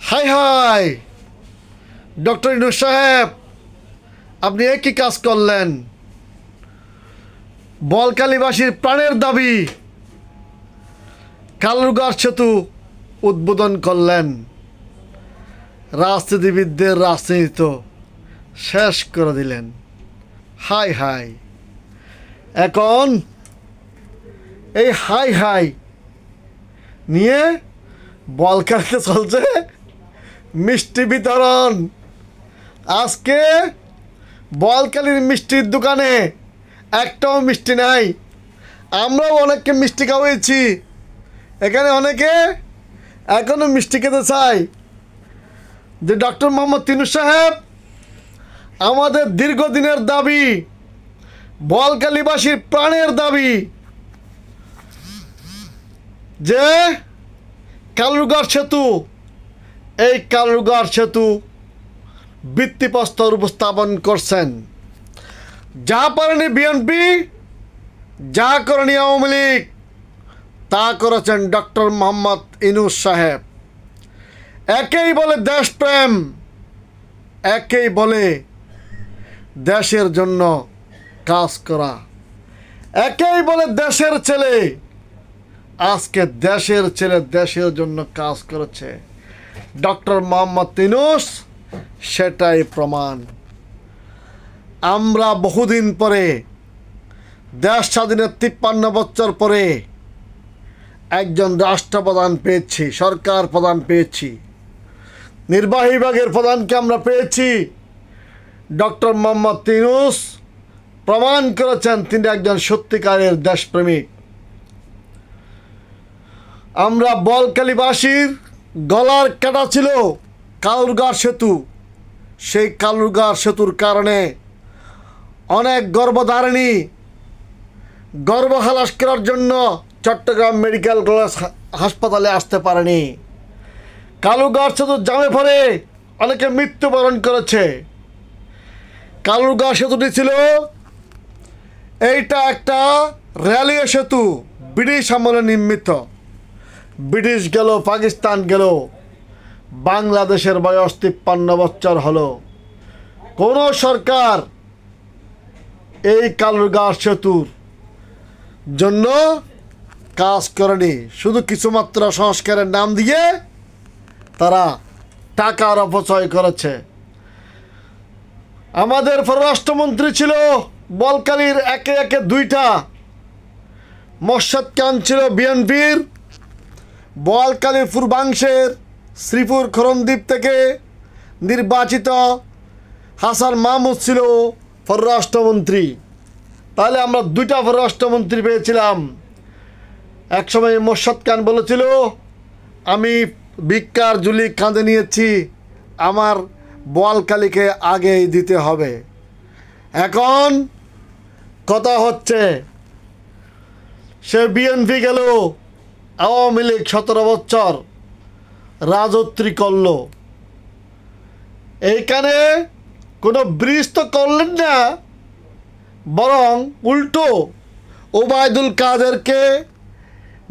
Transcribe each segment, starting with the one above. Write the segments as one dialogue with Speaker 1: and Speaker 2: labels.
Speaker 1: High high doctor Yunus সাহেব, আপনি একই কাজ করলেন। বলখালীবাসীর প্রাণের দাবি কালুরঘাট সেতু উদ্বোধন করলেন। রাজনীতিবিদদের রাজনীতি তো শেষ করে দিলেন। হাই হাই, এখন এই হাই হাই নিয়ে বলখালীতে চলছে মিষ্টি বিতরণ। আজকে বলখালীর মিষ্টির দোকানে একটাও মিষ্টি নাই। আমরাও অনেককে মিষ্টি খাওয়াইছি, এখানে অনেকে এখনও মিষ্টি খেতে চায়। যে ডক্টর মোহাম্মদ ইউনূস সাহেব, আমাদের দীর্ঘদিনের দাবি, বলখালীবাসীর প্রাণের দাবি যে কালুরঘাট সেতু, এই কালুরঘাট সেতু ভিত্তিপ্রস্তর উপস্থাপন করছেন। যা পারেনি বিএনপি, যা করেনি আওয়ামী লীগ, তা করেছেন ডক্টর মোহাম্মদ ইউনূস সাহেব। একেই বলে দেশপ্রেম, একেই বলে দেশের জন্য কাজ করা, একেই বলে দেশের ছেলে। আজকে দেশের ছেলে দেশের জন্য কাজ করেছে ডক্টর মোহাম্মদ ইউনূস, সেটাই প্রমাণ। আমরা বহুদিন পরে, দেশ স্বাধীনের 53 বছর পরে একজন রাষ্ট্রপ্রধান পেয়েছি, সরকার প্রধান পেয়েছি, নির্বাহী বিভাগের প্রধানকে আমরা পেয়েছি। ডক্টর মোহাম্মদ ইউনূস প্রমাণ করেছেন তিনি একজন সত্যিকারের দেশপ্রেমিক। আমরা বলখালীবাসীর গলার কাটা ছিল কালুরঘাট সেতু। সেই কালুরঘাট সেতুর কারণে অনেক গর্ভধারিণী গর্ভ খালাস করার জন্য চট্টগ্রাম মেডিকেল কলেজ হাসপাতালে আসতে পারেনি। কালুরঘাট সেতুর জামে পড়ে অনেকে মৃত্যুবরণ করেছে। কালুরঘাট সেতুটি ছিল, এইটা একটা রেলওয়ে সেতু, ব্রিটিশ আমলে নির্মিত। ব্রিটিশ গেল, পাকিস্তান গেল, বাংলাদেশের বয়স 53 বছর হলো। কোনো সরকার এই কালুরঘাট সেতুর জন্য কাজ করেনি। শুধু কিছুমাত্র সংস্কারের নাম দিয়ে তারা টাকার অপচয় করেছে। আমাদের পররাষ্ট্রমন্ত্রী ছিল বলখালীর একে একে দুইটা। মোর্শেদ খান ছিল বিএনপির, বলখালীর পূর্বাংশের শ্রীপুর খরমদ্বীপ থেকে নির্বাচিত হাসান মাহমুদ ছিল পররাষ্ট্রমন্ত্রী। তাহলে আমরা দুইটা পররাষ্ট্রমন্ত্রী পেয়েছিলাম। একসময় মোর্শেদ খান বলেছিল, আমি ভিক্ষার ঝুলি কাঁধে নিয়েছি, আমার বলখালীকে আগেই দিতে হবে। এখন কথা হচ্ছে সে বিএনপি গেল, আওয়ামী লীগ 17 বছর রাজত্রী করল। এইখানে কোনো ব্রিজ তো করলেন না, বরং উল্টো ওবায়দুল কাদেরকে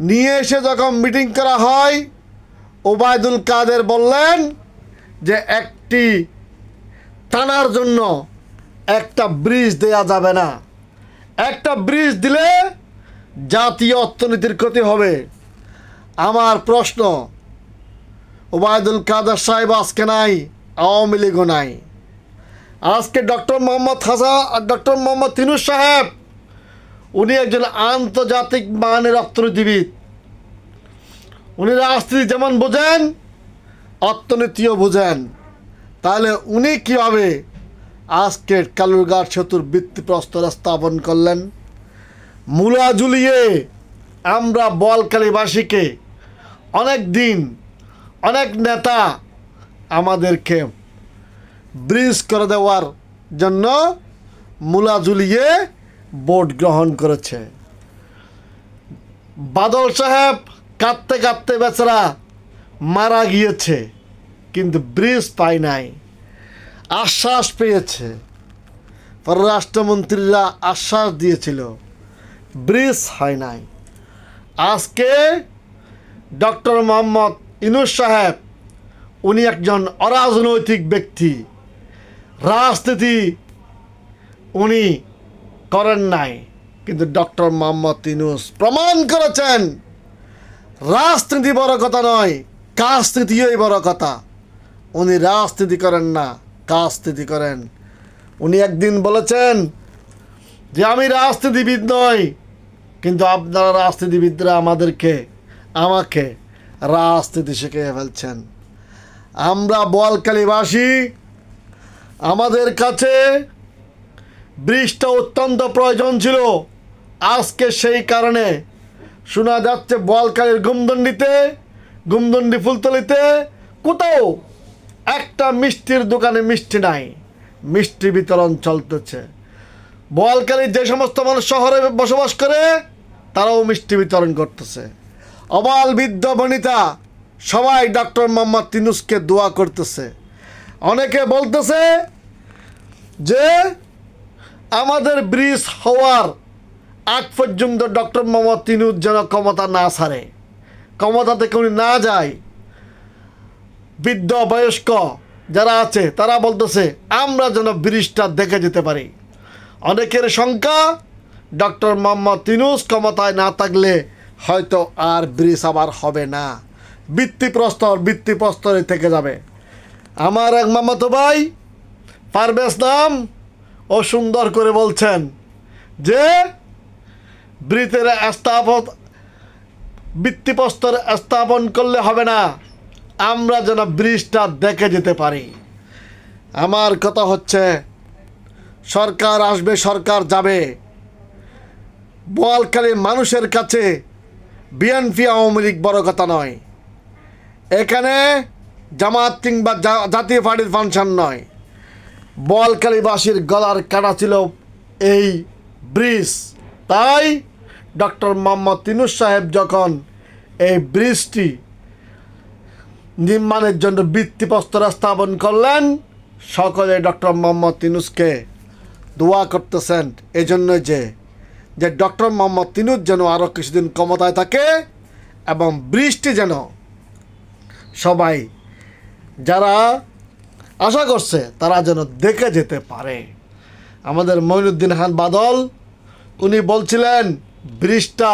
Speaker 1: নিয়ে এসে যখন মিটিং করা হয়, ওবায়দুল কাদের বললেন যে একটি থানার জন্য একটা ব্রিজ দেয়া যাবে না, একটা ব্রিজ দিলে জাতীয় অর্থনীতির ক্ষতি হবে। আমার প্রশ্ন, ওবায়দুল কাদের সাহেব আজকে নাই, আওয়ামী লীগও নাই। আজকে ডক্টর মোহাম্মদ ইউনূস সাহেব, উনি একজন আন্তর্জাতিক মানের অর্থনীতিবিদ। উনি রাজনীতি যেমন বোঝেন, অর্থনীতিও বোঝেন। তাহলে উনি কীভাবে আজকে কালুরঘাট সেতুর ভিত্তিপ্রস্তর স্থাপন করলেন? মূলা ঝুলিয়ে আমরা বলখালীবাসীকে অনেক দিন অনেক নেতা আমাদেরকে ব্রিজ করে দেওয়ার জন্য মূলা ঝুলিয়ে ভোট গ্রহণ করেছে। বাদল সাহেব কাঁদতে কাঁদতে বেচারা মারা গিয়েছে, কিন্তু ব্রিজ পায় নাই, আশ্বাস পেয়েছে। পররাষ্ট্রমন্ত্রীরা আশ্বাস দিয়েছিল, ব্রিজ হয় নাই। আজকে ডক্টর মোহাম্মদ ইউনূস সাহেব উনি একজন অরাজনৈতিক ব্যক্তি, রাজনীতি উনি করেন নাই, কিন্তু ডক্টর মোহাম্মদ ইউনূস প্রমাণ করেছেন রাজনীতি বড় কথা নয়, কাজনীতিই বড় কথা। উনি রাজনীতি করেন না, কাজনীতি করেন। উনি একদিন বলেছেন যে আমি রাজনীতিবিদ নই, কিন্তু আপনারা রাজনীতিবিদরা আমাকে রাজনীতি শিখিয়ে ফেলছেন। আমরা বোয়ালখালীবাসী, আমাদের কাছে ব্রিজটা অত্যন্ত প্রয়োজন ছিল। আজকে সেই কারণে শোনা যাচ্ছে বোয়ালখালীর গুমদন্ডি ফুলতলিতে কোথাও একটা মিষ্টির দোকানে মিষ্টি নাই, মিষ্টি বিতরণ চলতেছে। বোয়ালখালীর যে সমস্ত মানুষ শহরে বসবাস করে তারাও মিষ্টি বিতরণ করতেছে। অবাল বৃদ্ধ বনিতা সবাই ডক্টর মোহাম্মদ ইউনূসকে দোয়া করতেছে। অনেকে বলতেছে যে আমাদের ব্রিজ হওয়ার আগ পর্যন্ত ডক্টর মোহাম্মদ ইউনূস যেন ক্ষমতা না ছাড়ে, ক্ষমতা থেকে উনি না যায়। বৃদ্ধ বয়স্ক যারা আছে তারা বলতেছে আমরা যেন ব্রিজটা দেখে যেতে পারি। অনেকের শঙ্কা ডক্টর মোহাম্মদ ইউনূস ক্ষমতায় না থাকলে হয়তো আর ব্রিজ আবার হবে না, ভিত্তিপ্রস্তরে থেকে যাবে। আমার এক মামাতো ভাই পারভেজ নাম ও সুন্দর করে বলছেন যে ব্রিজের ভিত্তিপ্রস্তর স্থাপন করলে হবে না, আমরা যেন ব্রিজটা দেখে যেতে পারি। আমার কথা হচ্ছে সরকার আসবে, সরকার যাবে। বোয়ালখালীর মানুষের কাছে বিএনপি আওয়ামী লীগ বড় কথা নয়, এখানে জামাত কিংবা জাতীয় পার্টির ফাংশন নয়। বোয়ালখালীবাসীর গলার কাটা ছিল এই ব্রিজ। তাই ডক্টর মোহাম্মদ ইউনূস সাহেব যখন এই ব্রিজটি নির্মাণের জন্য ভিত্তিপ্রস্তর স্থাপন করলেন, সকলে ডক্টর মোহাম্মদ ইউনূসকে দোয়া করতেছেন এজন্য যে ডক্টর মোহাম্মদ ইউনূস যেন আরও কিছুদিন ক্ষমতায় থাকে এবং ব্রিজটি যেন সবাই যারা আশা করছে তারা যেন দেখে যেতে পারে। আমাদের মঈনুদ্দিন খান বাদল উনি বলছিলেন ব্রিজটা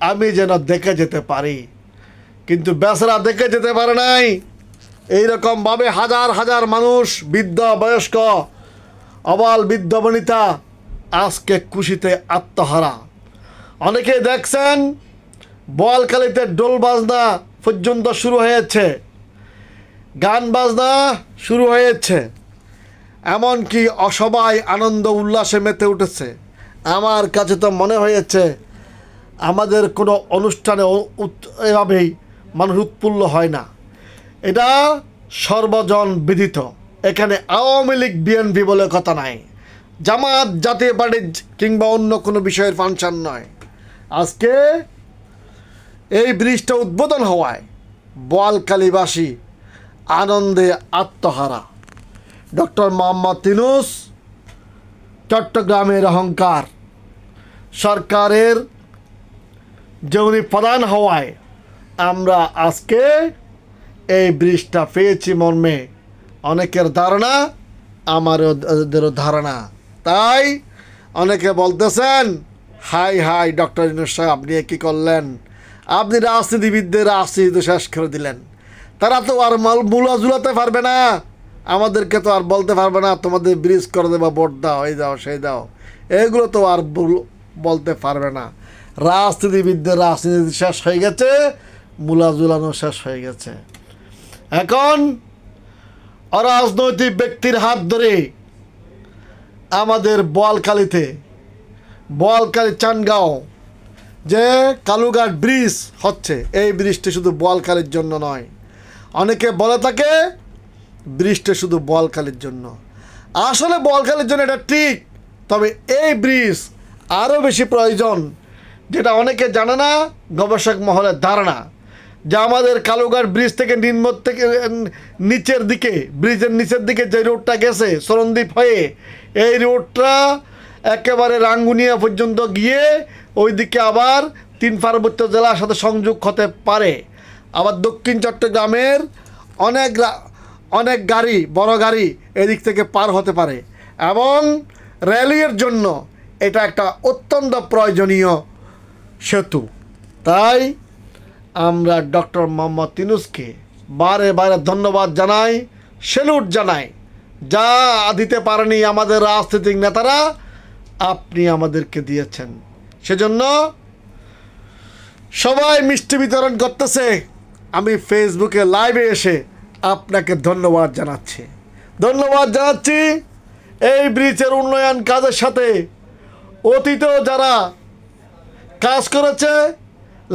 Speaker 1: আমি যেন দেখে যেতে পারি, কিন্তু বেচারা দেখে যেতে পারে নাই। এইরকমভাবে হাজার হাজার মানুষ, বৃদ্ধ বয়স্ক, অবাল বৃদ্ধ বনিতা আজকে খুশিতে আত্মহারা। অনেকে দেখছেন বোয়ালখালীতে ডোল বাজনা পর্যন্ত শুরু হয়েছে, গান বাজনা শুরু হয়েছে, এমনকি সবাই আনন্দ উল্লাসে মেতে উঠেছে। আমার কাছে তো মনে হয়েছে আমাদের কোনো অনুষ্ঠানে এভাবেই মানুষ উৎফুল্ল হয় না। এটা সর্বজন বিদিত, এখানে আওয়ামী লীগ বিএনপি বলে কথা নাই, জামাত জাতীয় পার্টি কিংবা অন্য কোনো বিষয়ের ফাংশন নয়। আজকে এই ব্রিজটা উদ্বোধন হওয়ায় বোয়ালখালীবাসী আনন্দে আত্মহারা। ডক্টর মোহাম্মদ ইউনূস চট্টগ্রামের অহংকার, সরকারের যে উনি প্রধান হওয়ায় আমরা আজকে এই ব্রিজটা পেয়েছি মর্মে অনেকের ধারণা, আমাদেরও ধারণা। তাই অনেকে বলতেছেন হাই হাই ডক্টর ইউনূস সাহেব আপনি কী করলেন, আপনি রাজনীতিবিদদের রাজনীতি শেষ করে দিলেন। তারা তো আর মূলা ঝুলাতে পারবে না, আমাদেরকে তো আর বলতে পারবে না তোমাদের ব্রিজ করে দেবা, ভোট দাও, এই দাও সেই দাও, এগুলো তো আর বলতে পারবে না। রাজনীতিবিদদের রাজনীতি শেষ হয়ে গেছে, মূলা ঝুলানো শেষ হয়ে গেছে। এখন অরাজনৈতিক ব্যক্তির হাত ধরে আমাদের বোয়ালখালীতে, বোয়ালখালী চানগাঁও যে কালুঘাট ব্রিজ হচ্ছে, এই ব্রিজটি শুধু বোয়ালখালীর জন্য নয়। অনেকে বলে থাকে ব্রিজটা শুধু বোয়ালখালীর জন্য, আসলে বোয়ালখালীর জন্য এটা ঠিক, তবে এই ব্রিজ আরও বেশি প্রয়োজন, যেটা অনেকে জানে না। গবেষক মহলের ধারণা যে আমাদের কালুঘাট ব্রিজ থেকে নিচের দিকে, ব্রিজের নিচের দিকে যে রোডটা গেছে সরণদ্বীপ হয়ে, এই রোডটা একেবারে রাঙ্গুনিয়া পর্যন্ত গিয়ে ওই দিকে আবার 3 পার্বত্য জেলার সাথে সংযোগ হতে পারে। আবার দক্ষিণ চট্টগ্রামের অনেক গাড়ি, বড় গাড়ি এদিক থেকে পার হতে পারে, এবং রেলওয়ের জন্য এটা একটা অত্যন্ত প্রয়োজনীয় সেতু। তাই আমরা ডক্টর মোহাম্মদ ইউনূসকে বারে বারে ধন্যবাদ জানাই, স্যালুট জানাই। যা দিতে পারেনি আমাদের রাজনৈতিক নেতারা, আপনি আমাদেরকে দিয়েছেন। সেজন্য সবাই মিষ্টি বিতরণ করতেছে, আমি ফেসবুকে লাইভে এসে আপনাকে ধন্যবাদ জানাচ্ছি। এই ব্রিজের উন্নয়ন কাজের সাথে অতীতেও যারা কাজ করেছে,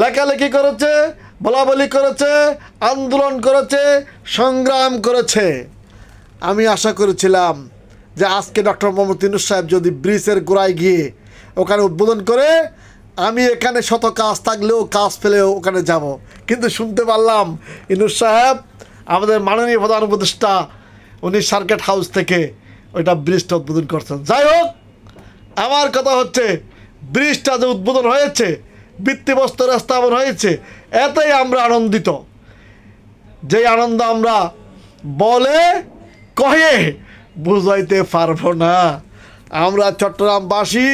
Speaker 1: লেখালেখি করেছে, বলাবলি করেছে, আন্দোলন করেছে, সংগ্রাম করেছে, আমি আশা করেছিলাম যে আজকে ডক্টর মোহাম্মদ ইউনূস সাহেব যদি ব্রিজের গোড়ায় গিয়ে ওখানে উদ্বোধন করে, আমি এখানে শত কাজ থাকলেও কাজ ফেলেও ওখানে যাব। কিন্তু শুনতে পারলাম ইউনূস সাহেব, আমাদের মাননীয় প্রধান উপদেষ্টা, উনি সার্কিট হাউস থেকে ওইটা ব্রিজটা উদ্বোধন করছেন। যাই হোক, আমার কথা হচ্ছে ব্রিজটা যে উদ্বোধন হয়েছে, ভিত্তিপ্রস্তর স্থাপন হয়েছে, এতেই আমরা আনন্দিত। যে আনন্দ আমরা বলে কয়ে বুঝাইতে পারবো না। আমরা চট্টগ্রামবাসী,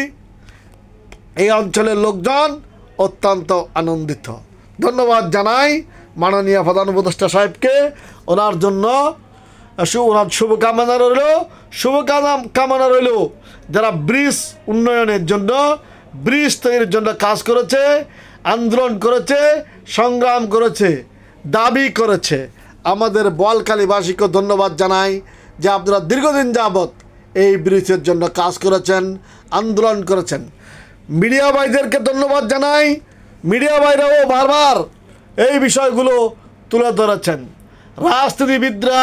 Speaker 1: এই অঞ্চলের লোকজন অত্যন্ত আনন্দিত। ধন্যবাদ জানাই মাননীয় প্রধান উপদেষ্টা সাহেবকে, ওনার জন্য ওনার শুভকামনা রইল যারা ব্রিজ উন্নয়নের জন্য, ব্রিজ তৈরির জন্য কাজ করেছে, আন্দোলন করেছে, সংগ্রাম করেছে, দাবি করেছে। আমাদের বোয়ালখালীবাসীকে ধন্যবাদ জানাই যে আপনারা দীর্ঘদিন যাবৎ এই ব্রিজের জন্য কাজ করেছেন, আন্দোলন করেছেন। মিডিয়া ভাইদেরকে ধন্যবাদ জানাই, মিডিয়া ভাইরাও বারবার এই বিষয়গুলো তুলে ধরেছেন। রাজনীতিবিদরা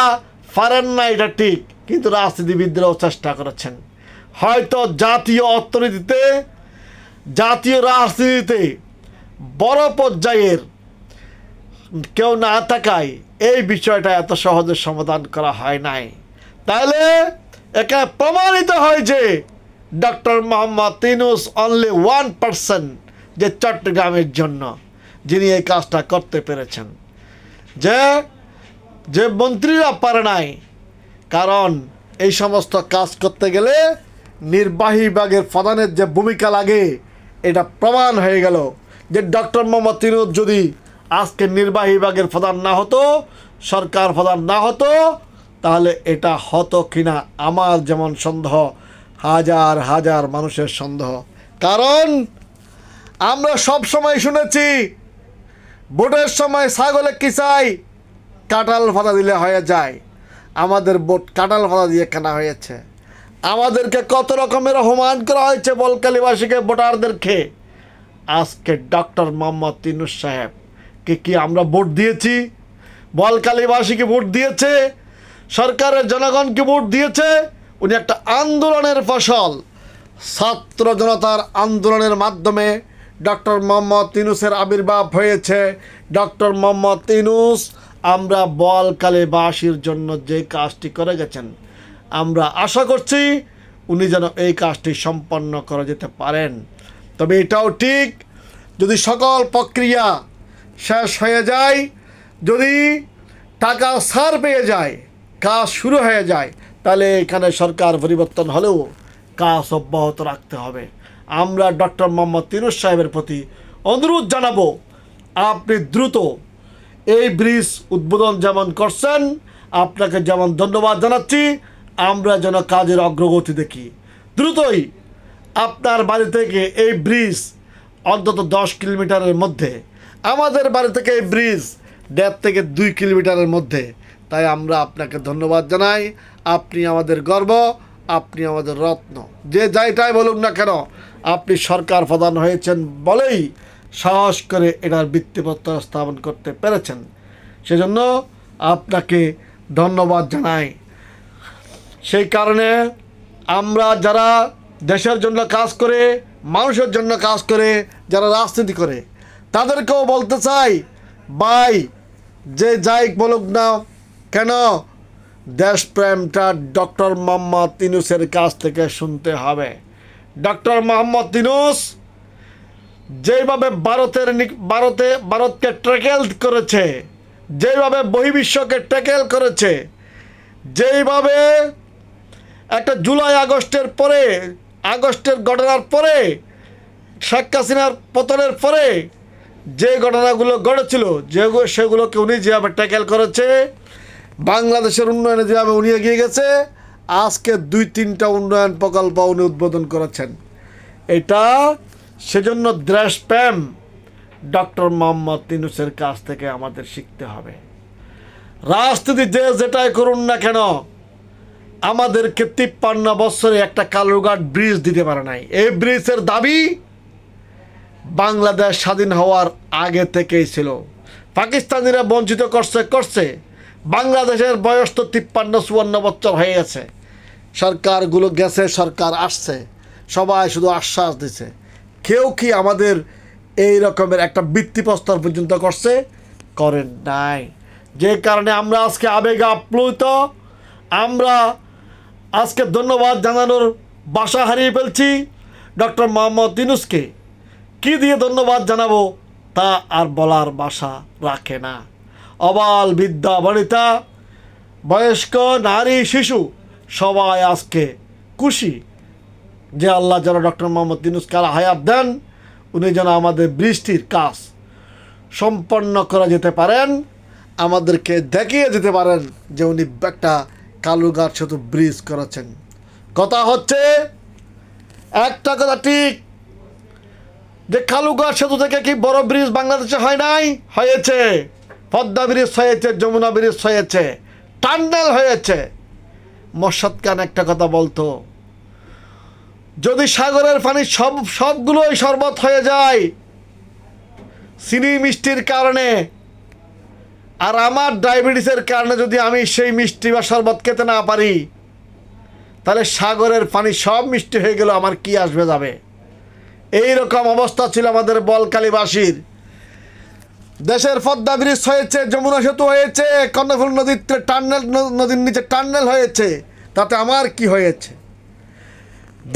Speaker 1: পারেন না, এটা ঠিক, কিন্তু রাজনীতিবিদরাও চেষ্টা করেছেন। হয়তো জাতীয় অর্থনীতিতে, জাতীয় রাজনীতিতে বড় পর্যায়ের কেউ না থাকায় এই বিষয়টা এত সহজে সমাধান করা হয় নাই। তাহলে এখানে প্রমাণিত হয় যে ডক্টর মোহাম্মদ ইউনূস অনলি 1% যে চট্টগ্রামের জন্য যিনি এই কাজটা করতে পেরেছেন, যে মন্ত্রীরা পারে নাই। কারণ এই সমস্ত কাজ করতে গেলে নির্বাহী বিভাগের প্রধানের যে ভূমিকা লাগে, এটা প্রমাণ হয়ে গেল যে ডক্টর মোহাম্মদ ইউনূস যদি আজকে নির্বাহী বিভাগের প্রধান না হতো, সরকার প্রধান না হতো, তাহলে এটা হতো কিনা আমার যেমন সন্দেহ, হাজার হাজার মানুষের সন্দেহ। কারণ আমরা সব সময় শুনেছি ভোটের সময় ছাগলে কি চাই, কাঁঠাল পাতা দিলে হয়ে যায়। আমাদের ভোট কাঁঠাল পাতা দিয়ে কেনা হয়েছে। আমাদেরকে কত রকমের অপমান করা হয়েছে বোয়ালখালীবাসীকে, ভোটারদেরকে। আজকে ডক্টর মোহাম্মদ ইউনূস সাহেবকে কি আমরা ভোট দিয়েছি? বোয়ালখালীবাসীকে ভোট দিয়েছে, সরকারের জনগণকে ভোট দিয়েছে। উনি একটা আন্দোলনের ফসল, ছাত্র জনতার আন্দোলনের মাধ্যমে ডক্টর মোহাম্মদ ইউনূসের আবির্ভাব হয়েছে। ডক্টর মোহাম্মদ ইউনূস আমরা বোয়ালখালীবাসীর জন্য যে কাজটি করে গেছেন, আমরা আশা করছি উনি যেন এই কাজটি সম্পন্ন করে যেতে পারেন। তবে এটাও ঠিক, যদি সকল প্রক্রিয়া শেষ হয়ে যায়, যদি টাকা ছাড় পেয়ে যায়, কাজ শুরু হয়ে যায়, তাহলে এখানে সরকার পরিবর্তন হলেও কাজ অব্যাহত রাখতে হবে। আমরা ডক্টর মোহাম্মদ ইউনূস সাহেবের প্রতি অনুরোধ জানাবো, আপনি দ্রুত এই ব্রিজ উদ্বোধন যেমন করছেন, আপনাকে যেমন ধন্যবাদ জানাচ্ছি, আমরা যেন কাজের অগ্রগতি দেখি। দ্রুতই আপনার বাড়ি থেকে এই ব্রিজ অন্তত 10 কিলোমিটারের মধ্যে, আমাদের বাড়ি থেকে এই ব্রিজ 1.5 থেকে 2 কিলোমিটারের মধ্যে। তাই আমরা আপনাকে ধন্যবাদ জানাই। আপনি আমাদের গর্ব, আপনি আমাদের রত্ন। যে যাইটাই বলুন না কেন, আপনি সরকার প্রধান হয়েছেন বলেই সাহস করে এটার ভিত্তিপ্রস্তর স্থাপন করতে পেরেছেন। সেজন্য আপনাকে ধন্যবাদ জানাই। সেই কারণে আমরা যারা দেশের জন্য কাজ করে, মানুষের জন্য কাজ করে, যারা রাজনীতি করে, তাদেরকেও বলতে চাই, ভাই যে যাই বলুক না কেন, দেশপ্রেমটা ডক্টর মোহাম্মদ ইউনূসের কাছ থেকে শুনতে হবে। ডক্টর মোহাম্মদ ইউনূস যেভাবে ভারতকে ট্যাকেল করেছে, যেভাবে বহির্বিশ্বকে ট্যাকেল করেছে, যেইভাবে একটা জুলাই আগস্টের ঘটনার পরে শেখ হাসিনার পতনের পরে যে ঘটনাগুলো ঘটেছিল সেগুলোকে উনি যেভাবে ট্যাকেল করেছে, বাংলাদেশের উন্নয়নে যেভাবে উনি এগিয়ে গেছে, আজকে 2-3টা উন্নয়ন প্রকল্প উনি উদ্বোধন করেছেন। এটা সেজন্য দেশপ্রেম ডক্টর মোহাম্মদ ইউনূসের কাছ থেকে আমাদের শিখতে হবে। রাজনীতি যে যেটাই করুন না কেন, আমাদেরকে 53 বছরে একটা কালুরঘাট ব্রিজ দিতে পারে নাই। এই ব্রিজের দাবি বাংলাদেশ স্বাধীন হওয়ার আগে থেকেই ছিল। পাকিস্তানিরা বঞ্চিত করছে। বাংলাদেশের বয়স তো 53-54 বছর হয়ে গেছে। সরকারগুলো গেছে, সরকার আসছে, সবাই শুধু আশ্বাস দিছে। কেউ কি আমাদের এই রকমের একটা ভিত্তিপ্রস্তর পর্যন্ত করেন নাই। যে কারণে আমরা আজকে আবেগে আপ্লুত। আমরা আজকে ধন্যবাদ জানানোর ভাষা হারিয়ে ফেলছি। ডক্টর মোহাম্মদ ইউনূসকে কি দিয়ে ধন্যবাদ জানাবো তা আর বলার ভাষা রাখে না। অবাল বৃদ্ধা বনিতা, বয়স্ক নারী, শিশু সবাই আজকে খুশি যে আল্লাহ যেন ডক্টর মোহাম্মদ ইউনূসকে হায়াত দেন, উনি যেন আমাদের বৃষ্টির কাজ সম্পন্ন করা যেতে পারেন, আমাদেরকে দেখিয়ে যেতে পারেন যে উনি একটা কালুরঘাট সেতু ব্রিজ করেছেন। কথা হচ্ছে একটা কথা ঠিক যে কালুরঘাট সেতু থেকে কি বড় ব্রিজ বাংলাদেশে হয় নাই? হয়েছে। পদ্মা ব্রিজ হয়েছে, যমুনা ব্রিজ হয়েছে, টান্নেল হয়েছে। মোর্শেদ খান একটা কথা বলতো, যদি সাগরের পানি সবগুলোই শরবত হয়ে যায় চিনি মিষ্টির কারণে, আর আমার ডায়াবেটিসের কারণে যদি আমি সেই মিষ্টি বা শরবত খেতে না পারি, তাহলে সাগরের পানি সব মিষ্টি হয়ে গেল, আমার কি আসবে যাবে? এই রকম অবস্থা ছিল আমাদের বলকালীবাসীর। দেশের পদ্মা ব্রিজ হয়েছে, যমুনা সেতু হয়েছে, কর্ণফুলী নদীর নিচে টান্নেল হয়েছে, তাতে আমার কি হয়েছে?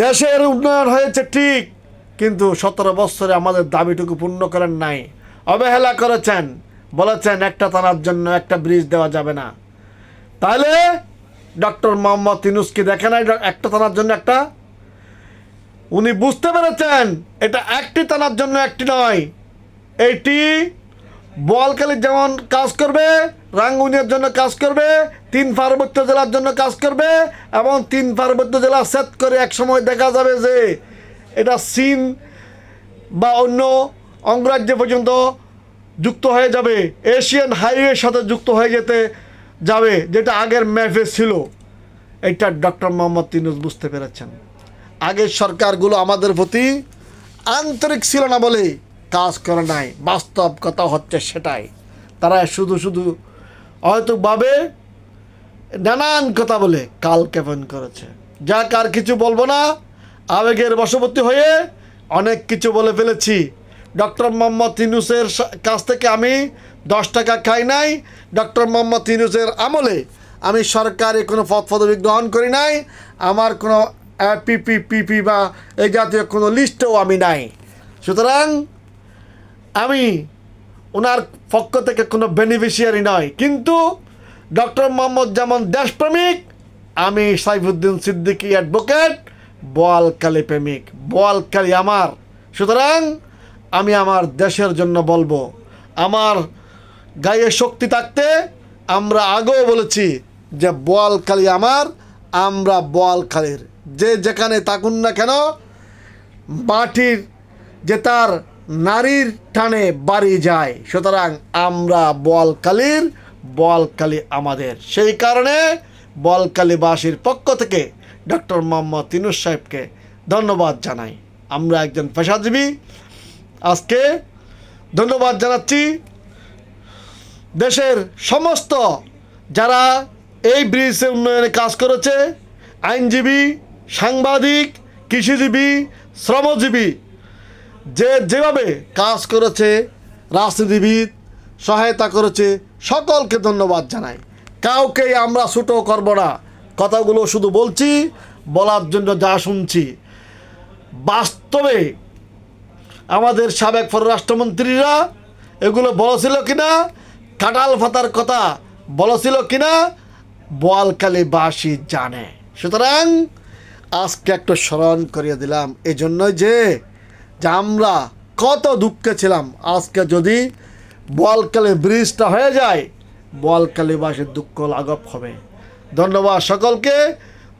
Speaker 1: দেশের উন্নয়ন হয়েছে ঠিক, কিন্তু 17 বছরে আমাদের দাবিটুকু পূর্ণ করেন নাই, অবহেলা করেছেন। বলেছেন একটা থানার জন্য একটা ব্রিজ দেওয়া যাবে না। তাহলে ডক্টর মোহাম্মদ ইউনূসকে দেখে নাই একটা থানার জন্য একটা? উনি বুঝতে পেরেছেন এটা একটি থানার জন্য একটি নয়, এইটি বোয়ালখালীর যেমন কাজ করবে, রাঙ্গুনিয়ার জন্য কাজ করবে, 3 পার্বত্য জেলার জন্য কাজ করবে, এবং 3 পার্বত্য জেলা সেট করে এক সময় দেখা যাবে যে এটা চীন বা অন্য অঙ্গরাজ্য পর্যন্ত যুক্ত হয়ে যাবে, এশিয়ান হাইওয়ের সাথে যুক্ত হয়ে যেতে যাবে, যেটা আগের ম্যাপে ছিল। এটা ডক্টর মোহাম্মদ ইউনূস বুঝতে পেরেছেন। আগের সরকারগুলো আমাদের প্রতি আন্তরিক ছিল না বলে কাজ করে নাই। বাস্তব কথা হচ্ছে সেটাই। তারা শুধু অহেতুকভাবে নানান কথা বলে কাল ক্ষেপণ করেছে। যাক, আর কিছু বলবো না, আবেগের বশবর্তী হয়ে অনেক কিছু বলে ফেলেছি। ডক্টর মোহাম্মদ ইউনূসের কাছ থেকে আমি 10 টাকা খাই নাই। ডক্টর মোহাম্মদ ইউনূসের আমলে আমি সরকারি কোনো পদপদবি গ্রহণ করি নাই। আমার কোনো পিপি বা এই জাতীয় কোনো লিস্টেও আমি নাই। সুতরাং আমি ওনার পক্ষ থেকে কোনো বেনিফিশিয়ারি নয়। কিন্তু ডক্টর মোহাম্মদ যেমন দেশপ্রেমিক, আমি সাইফুদ্দিন সিদ্দিকী অ্যাডভোকেট বোয়ালখালী প্রেমিক। বোয়ালখালী আমার। সুতরাং আমি আমার দেশের জন্য বলবো, আমার গায়ে শক্তি থাকতে আমরা আগেও বলেছি যে বোয়ালখালী আমার, আমরা বোয়ালখালীর। যে যেখানে থাকুন না কেন, মাটির যে তার নারীর টানে বাড়ি যায়। সুতরাং আমরা বোয়ালখালীর, বোয়ালখালী আমাদের। সেই কারণে বোয়ালখালীবাসীর পক্ষ থেকে ডক্টর মোহাম্মদ ইউনূস সাহেবকে ধন্যবাদ জানাই। আমরা একজন পেশাজীবী, আজকে ধন্যবাদ জানাচ্ছি দেশের সমস্ত যারা এই ব্রিজের উন্নয়নে কাজ করেছে, আইনজীবী, সাংবাদিক, কৃষিজীবী, শ্রমজীবী, যেভাবে কাজ করেছে, রাজনীতিবিদ সহায়তা করেছে, সকলকে ধন্যবাদ জানাই। কাউকে আমরা ছোটো করব না। কথাগুলো শুধু বলছি, বলার জন্য যা শুনছি। বাস্তবে আমাদের সাবেক পররাষ্ট্রমন্ত্রীরা এগুলো বলেছিল কিনা, কাঁঠাল পাতার কথা বলেছিল কিনা বোয়ালখালীবাসী জানে। সুতরাং আজকে একটু স্মরণ করিয়ে দিলাম, এই জন্যই যে আমরা কত দুঃখে ছিলাম। আজকে যদি বোয়ালখালী ব্রিজটা হয়ে যায়, বোয়ালখালীবাসীর দুঃখ লাঘব হবে। ধন্যবাদ সকলকে।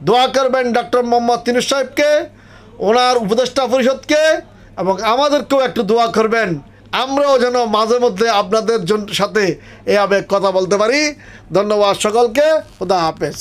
Speaker 1: দোয়া করবেন ডক্টর মোহাম্মদ তিনুর সাহেবকে, ওনার উপদেষ্টা পরিষদকে, এবং আমাদেরকেও একটু দোয়া করবেন, আমরাও যেন মাঝে মধ্যে আপনাদের সাথে এভাবে কথা বলতে পারি। ধন্যবাদ সকলকে। খোদা হাফেজ।